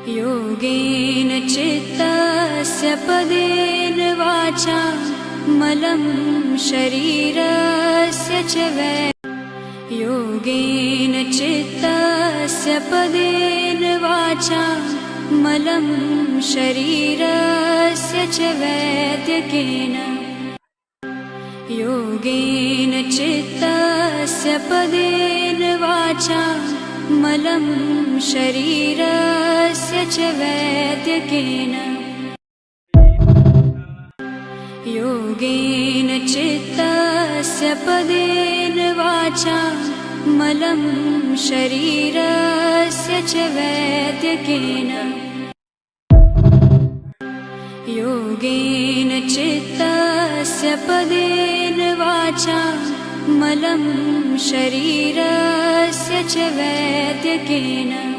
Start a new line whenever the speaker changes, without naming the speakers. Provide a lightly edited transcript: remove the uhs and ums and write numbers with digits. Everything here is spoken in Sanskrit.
योगेन चित्तस्य पदेन वाचा मलं शरीरस्य च योगेन चित्तस्य पदेन वाचा मलं शरीरस्य च वैद्यकेन योगेन चित्तस्य पदेन वाचा मलं शरीरस्य च वैद्यकेन योगेन चित्तस्य पदेन वाचा मलं शरीरस्य च वैद्यकेन योगेन चित्तस्य पदेन वाचा मलं शरीरस्य च वैद्यकेन